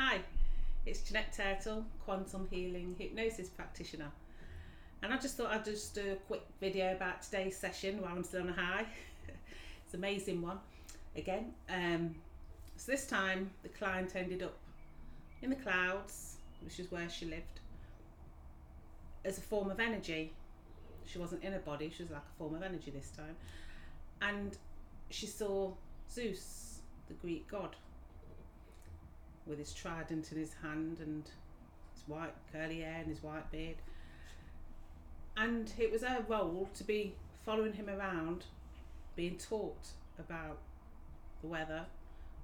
Hi, it's Jeanette Turtle, quantum healing hypnosis practitioner, and I just thought I'd just do a quick video about today's session while I'm still on a high. It's an amazing one again. So this time the client ended up in the clouds, which is where she lived, as a form of energy. She wasn't in a body, she was like a form of energy this time, and she saw Zeus, the Greek god, with his trident in his hand and his white curly hair and his white beard. And it was her role to be following him around, being taught about the weather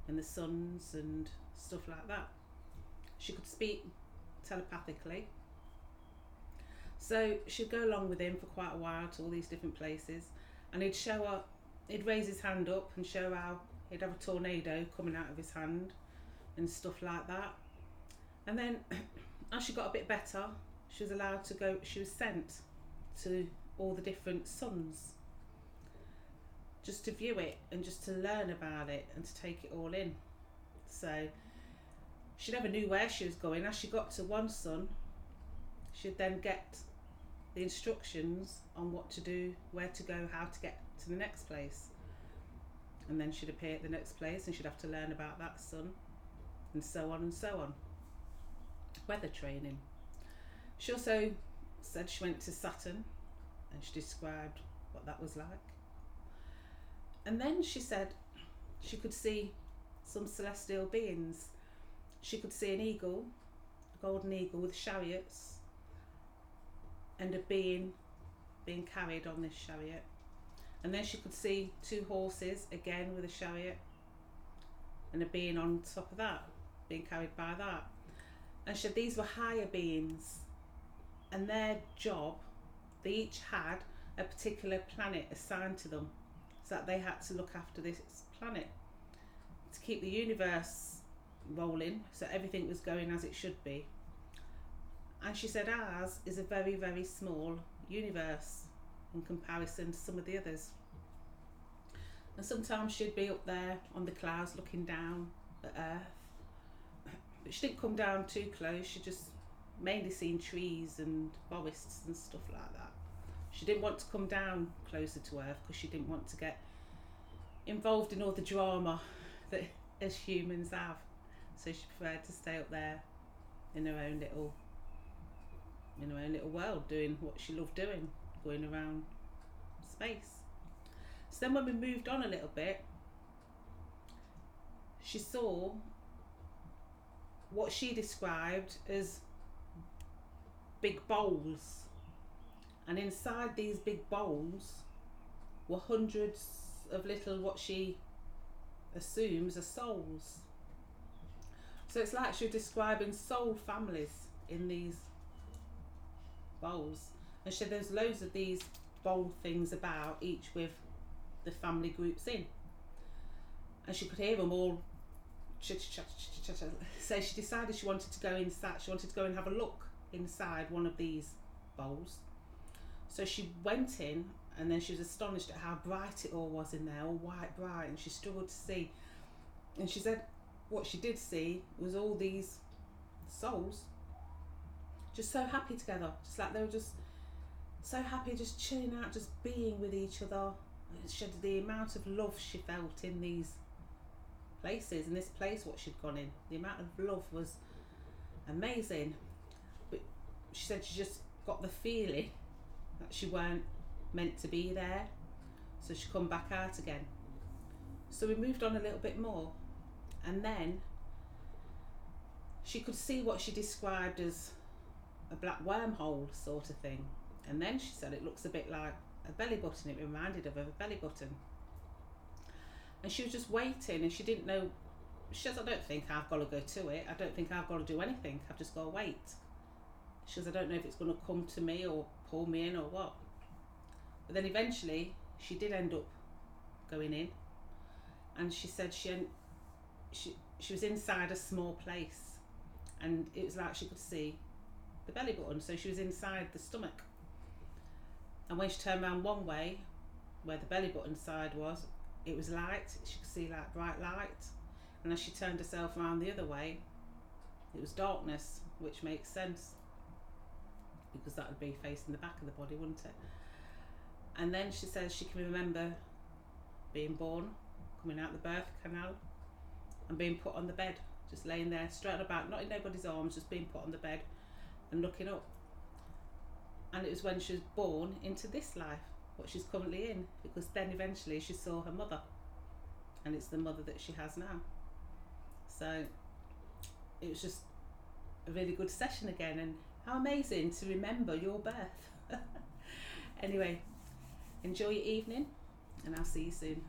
and the suns and stuff like that. She could speak telepathically. So she'd go along with him for quite a while to all these different places, and he'd show her, he'd raise his hand up and show how he'd have a tornado coming out of his hand and stuff like that. And then as she got a bit better, she was allowed to go, she was sent to all the different suns just to view it and just to learn about it and to take it all in. So she never knew where she was going. As she got to one sun, she'd then get the instructions on what to do, where to go, how to get to the next place, and then she'd appear at the next place and she'd have to learn about that sun, and so on and so on. Weather training. She also said she went to Saturn and she described what that was like. And then she said she could see some celestial beings. She could see an eagle, a golden eagle with chariots, and a being being carried on this chariot. And then she could see two horses, again with a chariot, and a being on top of that, being carried by that. And she said these were higher beings, and their job, they each had a particular planet assigned to them, so that they had to look after this planet to keep the universe rolling, so everything was going as it should be. And she said ours is a very, very small universe in comparison to some of the others. And sometimes she'd be up there on the clouds looking down at Earth, but she didn't come down too close. She just mainly seen trees and forests and stuff like that. She didn't want to come down closer to Earth because she didn't want to get involved in all the drama that as humans have. So she preferred to stay up there in her own little world, doing what she loved doing, going around space. So then when we moved on a little bit, she saw what she described as big bowls, and inside these big bowls were hundreds of little, what she assumes are souls. So it's like she was describing soul families in these bowls, and she said there's loads of these bowl things about, each with the family groups in, and she could hear them all chitter. So she decided she wanted to go inside, she wanted to go and have a look inside one of these bowls. So she went in, and then she was astonished at how bright it all was in there, all white bright, and she struggled to see. And she said what she did see was all these souls just so happy together, just like they were just so happy, just chilling out, just being with each other. She said the amount of love she felt in these places, in this place what she'd gone in, the amount of love was amazing. But she said she just got the feeling that she weren't meant to be there, so she come back out again. So we moved on a little bit more, and then she could see what she described as a black wormhole sort of thing, and then she said it looks a bit like a belly button. It reminded her of a belly button, and she was just waiting, and she didn't know. She says, I don't think I've got to go to it, I don't think I've got to do anything, I've just got to wait. She says, I don't know if it's going to come to me or pull me in or what. But then eventually she did end up going in, and she said she was inside a small place, and it was like she could see the belly button, so she was inside the stomach. And when she turned around one way, where the belly button side was, it was light, she could see like bright light. And as she turned herself around the other way, it was darkness, which makes sense because that would be facing the back of the body, wouldn't it? And then she says she can remember being born, coming out the birth canal, and being put on the bed, just laying there straight about, not in nobody's arms, just being put on the bed and looking up. And it was when she was born into this life, what she's currently in, because then eventually she saw her mother, and it's the mother that she has now. So it was just a really good session again, and how amazing to remember your birth. Anyway, enjoy your evening, and I'll see you soon.